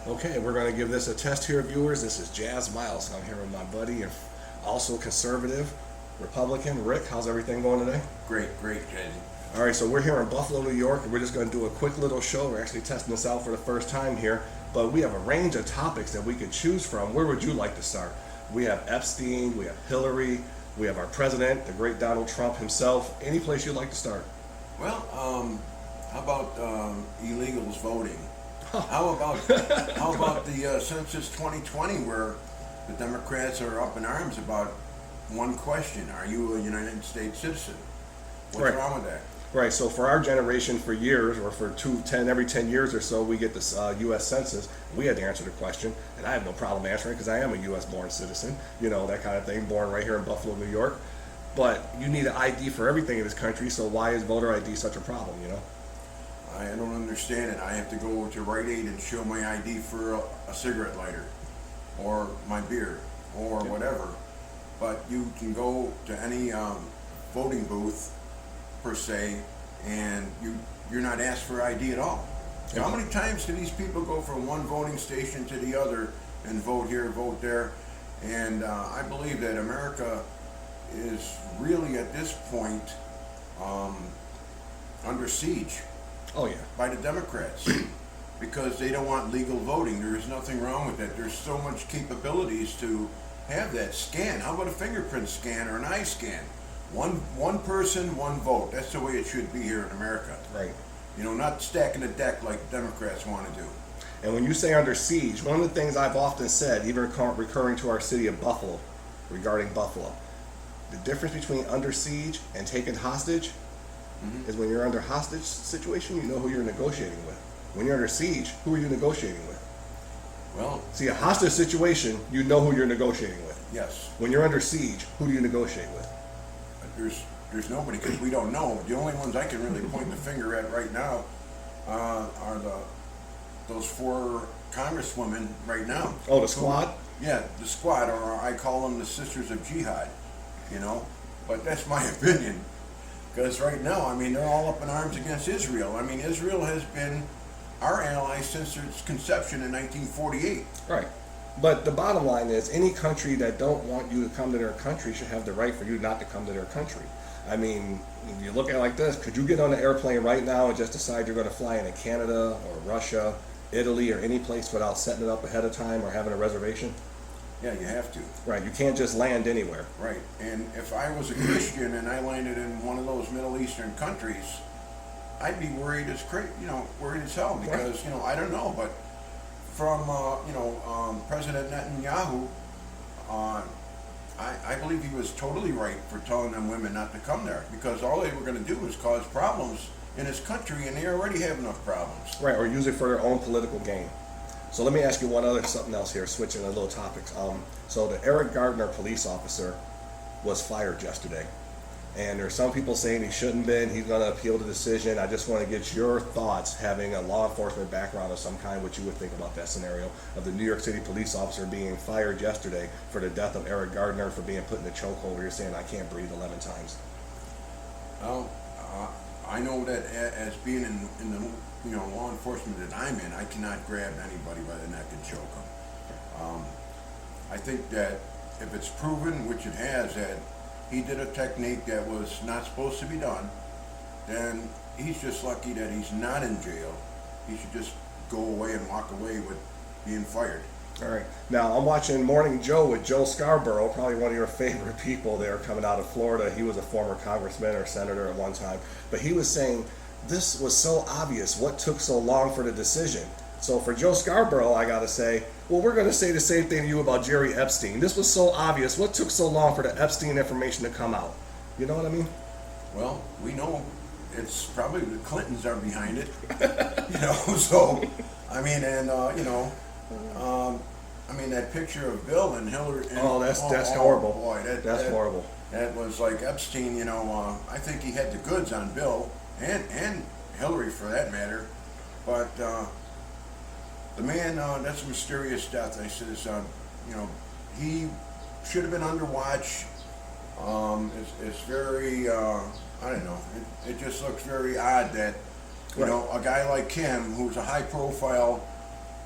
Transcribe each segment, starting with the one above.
Okay, we're going to give this a test here, viewers. This is Jazz Miles. I'm here with my buddy and also conservative Republican, Rick. How's everything going today? Great, Jazzy. All right, so we're here in Buffalo, New York, and we're just going to do a quick little show. We're actually testing this out for the first time here, but we have a range of topics that we could choose from. Where would you like to start? We have Epstein, we have Hillary, we have our president, the great Donald Trump himself. Any place you'd like to start? Well, how about illegals voting? How about the Census 2020, where the Democrats are up in arms about one question: are you a United States citizen? What's wrong with that? Right, so for our generation, for years, or for every 10 years or so, we get this U.S. Census. We had to answer the question, and I have no problem answering because I am a U.S.-born citizen, you know, that kind of thing, born right here in Buffalo, New York. But you need an ID for everything in this country, so why is voter ID such a problem, you know? I don't understand it. I have to go to Rite Aid and show my ID for a cigarette lighter, or my beer, or whatever. But you can go to any voting booth, per se, and you're not asked for ID at all. So how many times do these people go from one voting station to the other and vote here, vote there? And I believe that America is really at this point under siege. Oh yeah. By the Democrats, because they don't want legal voting. There is nothing wrong with that. There's so much capabilities to have that scan. How about a fingerprint scan or an eye scan? One person, one vote. That's the way it should be here in America. Right. You know, not stacking the deck like Democrats want to do. And when you say under siege, one of the things I've often said, even recurring to our city of Buffalo, regarding Buffalo, the difference between under siege and taken hostage is when you're under hostage situation, you know who you're negotiating with. When you're under siege, who are you negotiating with? Well, see, a hostage situation, you know who you're negotiating with. Yes. When you're under siege, who do you negotiate with? There's nobody, because we don't know. The only ones I can really point the finger at right now are those four congresswomen right now. Oh, the squad? Yeah, the squad, or I call them the Sisters of Jihad, you know. But that's my opinion. Because right now, I mean, they're all up in arms against Israel. I mean, Israel has been our ally since its conception in 1948. Right. But the bottom line is, any country that don't want you to come to their country should have the right for you not to come to their country. I mean, when you look at it like this, could you get on an airplane right now and just decide you're going to fly into Canada or Russia, Italy, or any place without setting it up ahead of time or having a reservation? Yeah, you have to. Right, you can't just land anywhere. Right, and if I was a Christian and I landed in one of those Middle Eastern countries, I'd be worried as worried as hell, because I don't know, but from President Netanyahu, I believe he was totally right for telling them women not to come there, because all they were going to do was cause problems in his country, and they already have enough problems. Right, or use it for their own political gain. So let me ask you something else here, switching a little topics. So the Eric Gardner police officer was fired yesterday. And there's some people saying he shouldn't have been. He's going to appeal the decision. I just want to get your thoughts, having a law enforcement background of some kind, what you would think about that scenario of the New York City police officer being fired yesterday for the death of Eric Gardner, for being put in a chokehold where you're saying, I can't breathe 11 times. Well, I know that as being in the law enforcement that I'm in, I cannot grab anybody by the neck and choke them. I think that if it's proven, which it has, that he did a technique that was not supposed to be done, then he's just lucky that he's not in jail. He should just go away and walk away with being fired. All right. Now, I'm watching Morning Joe with Joe Scarborough, probably one of your favorite people there coming out of Florida. He was a former congressman or senator at one time. But he was saying, this was so obvious. What took so long for the decision? So for Joe Scarborough, I got to say, well, we're going to say the same thing to you about Jerry Epstein. This was so obvious. What took so long for the Epstein information to come out? You know what I mean? Well, we know it's probably the Clintons are behind it. So, I mean, and, I mean, that picture of Bill and Hillary. That's horrible. Boy, that's horrible. That was like Epstein, I think he had the goods on Bill and Hillary for that matter. But the man, that's a mysterious death. I says, he should have been under watch. It's very, I don't know, it just looks very odd that, a guy like him, who's a high profile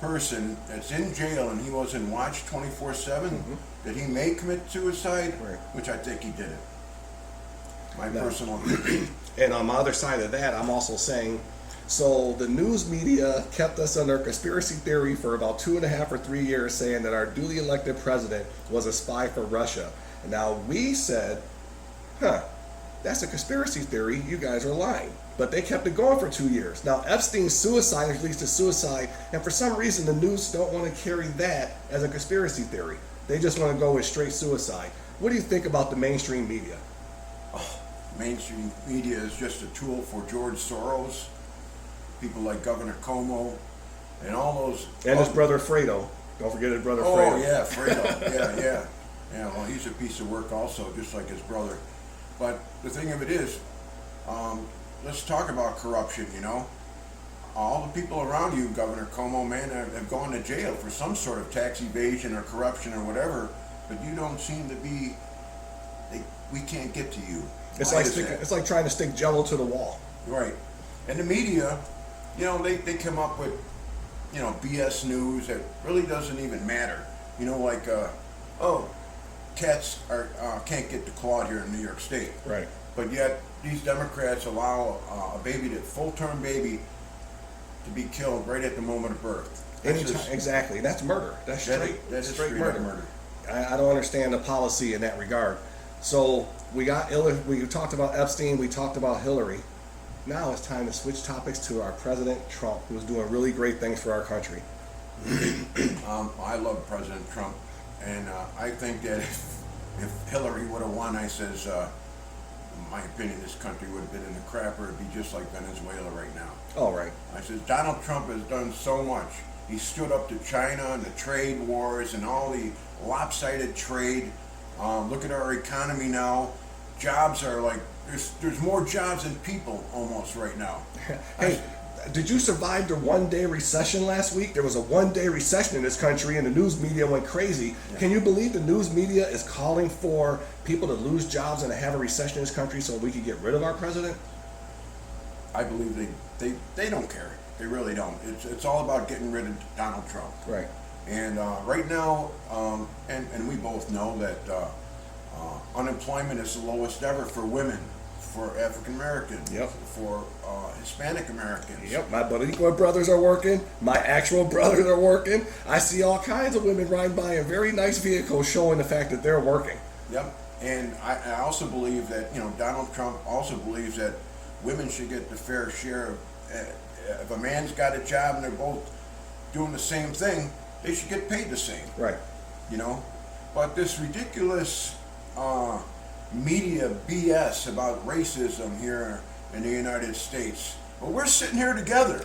person that's in jail and he wasn't watched 24/7, that he may commit suicide, Right. which I think he did it. My No. personal opinion. And on my other side of that, I'm also saying, so the news media kept us under conspiracy theory for about 2.5 or 3 years, saying that our duly elected president was a spy for Russia. And now we said, that's a conspiracy theory. You guys are lying. But they kept it going for 2 years. Now Epstein's suicide leads to suicide, and for some reason the news don't want to carry that as a conspiracy theory. They just want to go with straight suicide. What do you think about the mainstream media? Mainstream media is just a tool for George Soros, people like Governor Cuomo, and all those. And his brother Fredo. Don't forget his brother Oh Fredo. yeah, Fredo. Yeah. Well, he's a piece of work also, just like his brother. But the thing of it is, let's talk about corruption. You know, all the people around you, Governor Cuomo, man, have gone to jail for some sort of tax evasion or corruption or whatever. But you don't seem to be. We can't get to you. It's Why like is that? it's like trying to stick Jello to the wall. Right. And the media, you know, they come up with, you know, BS news that really doesn't even matter. You know, like, cats can't get clawed here in New York State. Right. But yet, these Democrats allow a full-term baby, to be killed right at the moment of birth. Exactly. That's murder. That's straight. That is straight straight up murder. murder. I don't understand the policy in that regard. So we talked about Epstein, we talked about Hillary. Now it's time to switch topics to our President Trump, who's doing really great things for our country. I love President Trump, and I think that if Hillary would have won, I says, in my opinion, this country would have been in the crapper. It'd be just like Venezuela right now. All right. I says, Donald Trump has done so much. He stood up to China and the trade wars and all the lopsided trade. Look at our economy now. Jobs are like, there's more jobs than people almost right now. Hey, did you survive the one-day recession last week? There was a one-day recession in this country and the news media went crazy. Yeah. Can you believe the news media is calling for people to lose jobs and to have a recession in this country so we can get rid of our president? I believe they don't care. They really don't. It's all about getting rid of Donald Trump. Right. And right now, and we both know that unemployment is the lowest ever for women, for African Americans, yep, for Hispanic Americans. Yep, my bilingual brothers are working. My actual brothers are working. I see all kinds of women riding by in very nice vehicles showing the fact that they're working. Yep, and I also believe that, you know, Donald Trump also believes that women should get the fair share of, if a man's got a job and they're both doing the same thing, they should get paid the same. Right. You know, but this ridiculous media BS about racism here in the United States. Well, we're sitting here together,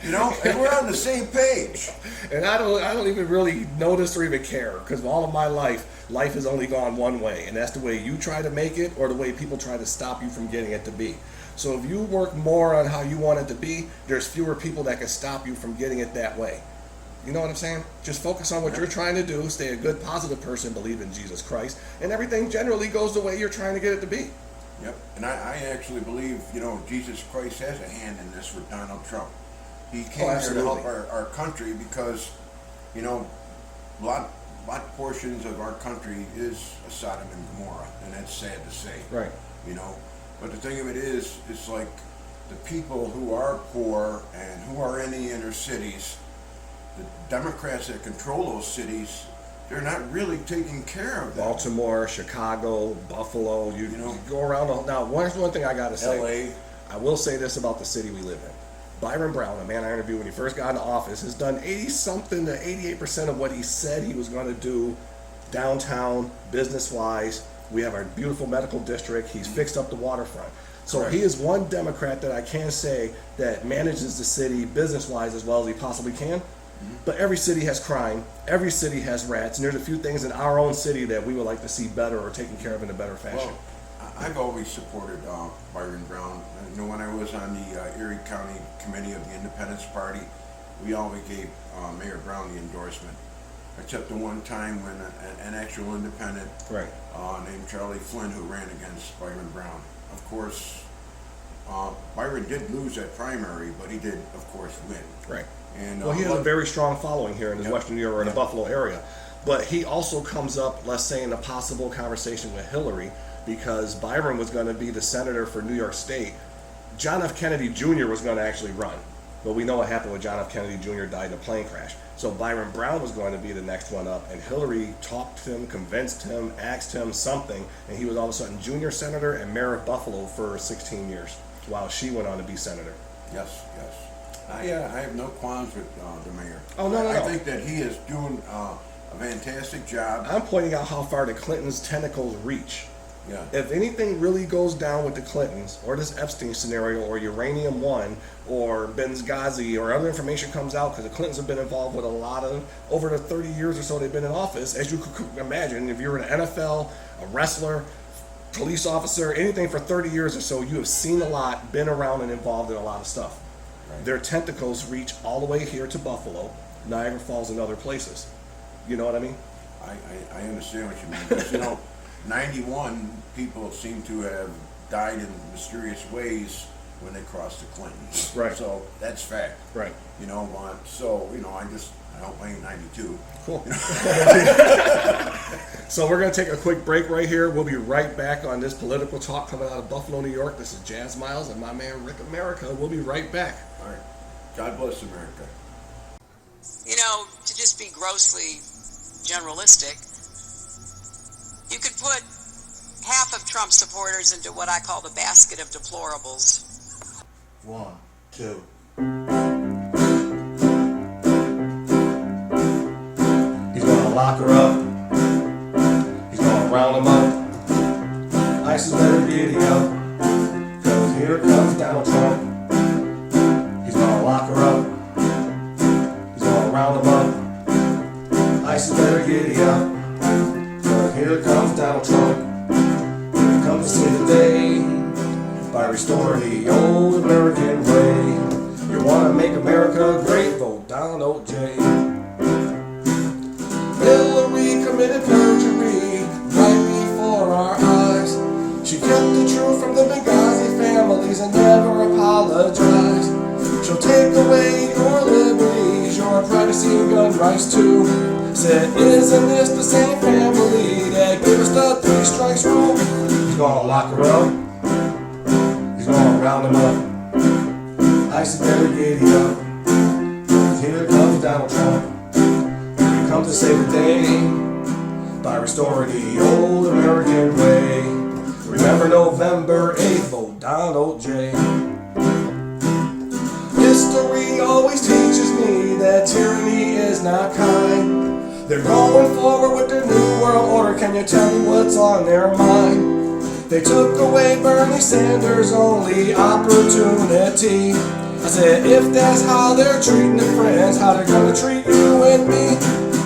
you know, and we're on the same page. And I don't even really notice or even care, because all of my life has only gone one way, and that's the way you try to make it or the way people try to stop you from getting it to be. So if you work more on how you want it to be, there's fewer people that can stop you from getting it that way. You know what I'm saying? Just focus on what you're trying to do, stay a good, positive person, believe in Jesus Christ, and everything generally goes the way you're trying to get it to be. Yep, and I actually believe, you know, Jesus Christ has a hand in this with Donald Trump. He came here to help our country because, you know, a lot portions of our country is a Sodom and Gomorrah, and that's sad to say. Right. You know, but the thing of it is, it's like the people who are poor and who are in the inner cities, the Democrats that control those cities, they're not really taking care of them. Baltimore, Chicago, Buffalo, you know, go around. Now, one thing I got to say. LA. I will say this about the city we live in. Byron Brown, a man I interviewed when he first got into office, has done 80-something to 88% of what he said he was going to do downtown, business-wise. We have our beautiful medical district. He's fixed up the waterfront. So Correct. He is one Democrat that I can say that manages the city business-wise as well as he possibly can. But every city has crime, every city has rats, and there's a few things in our own city that we would like to see better or taken care of in a better fashion. Well, I've always supported Byron Brown. You know, when I was on the Erie County Committee of the Independence Party, we always gave Mayor Brown the endorsement. Except the one time when an actual independent named Charlie Flynn, who ran against Byron Brown. Of course, Byron did lose that primary, but he did, of course, win. Right. And Well, he has a very strong following here in the Yeah. Western New York or in the Yeah. Buffalo area. But he also comes up, let's say, in a possible conversation with Hillary, because Byron was going to be the senator for New York State. John F. Kennedy Jr. was going to actually run. But we know what happened when John F. Kennedy Jr. died in a plane crash. So Byron Brown was going to be the next one up, and Hillary talked to him, convinced him, asked him something, and he was all of a sudden junior senator and mayor of Buffalo for 16 years, while she went on to be senator. Yes, yes. I have no qualms with the mayor. Oh, no. I think that he is doing a fantastic job. I'm pointing out how far the Clintons' tentacles reach. Yeah. If anything really goes down with the Clintons, or this Epstein scenario, or Uranium One, or Benghazi, or other information comes out, because the Clintons have been involved with a lot of, over the 30 years or so they've been in office, as you could imagine, if you're an NFL, a wrestler, police officer, anything for 30 years or so, you have seen a lot, been around and involved in a lot of stuff. Right. Their tentacles reach all the way here to Buffalo, Niagara Falls, and other places. You know what I mean? I understand what you mean. Because, 91 people seem to have died in mysterious ways when they crossed the Clintons. Right. So that's fact. Right. I hope I ain't 92. Cool. So we're going to take a quick break right here. We'll be right back on this political talk coming out of Buffalo, New York. This is Jazz Miles and my man Rick America. We'll be right back. All right. God bless America. To just be grossly generalistic, you could put half of Trump supporters into what I call the basket of deplorables. 1, 2. He's gonna lock her up. He's gonna round him up. ISIS better giddy up, 'cause here comes Donald Trump. He's gonna lock her up. He's gonna round him up. ISIS better giddy up, 'cause here comes Donald Trump. Here he comes to save the day by restoring the old American way. You wanna make America great? Vote Donald J. Hillary committed perjury right before our eyes. She kept the truth from the Benghazi families and never apologized. She'll take away your liberties, your privacy and gun rights too. Said, isn't this the same family that gave us the 3 strikes rule? He's gonna lock her up. He's gonna round him up. ISIS better giddy up. Here comes Donald Trump. Come to save the day by restoring the old American way. Remember November 8th, vote Donald J. History always teaches me that tyranny is not kind. They're going forward with their new world order. Can you tell me what's on their mind? They took away Bernie Sanders' only opportunity. I said, if that's how they're treating their friends, how they're gonna treat you and me?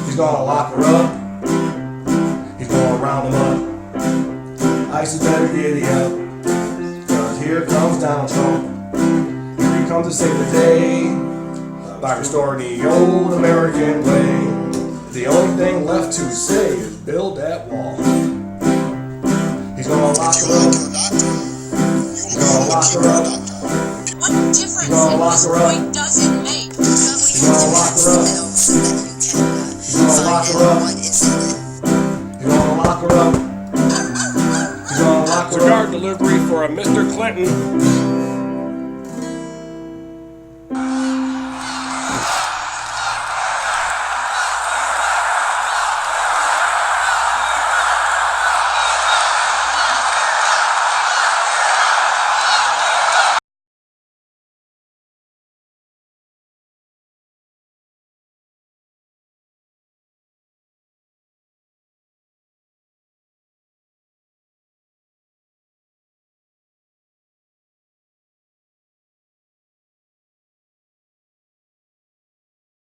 He's gonna lock her up. He's gonna round them up. ISIS better giddy up, 'cause here comes Donald Trump. Here he comes to save the day by restoring the old American way. The only thing left to say is build that wall. He's gonna lock her up. He's gonna lock her up. What difference gonna at lock this her up. point does it make? He's gonna lock her up. He's gonna lock her up. He's gonna lock her up. He's gonna lock her up. Cigar delivery for a Mr. Clinton.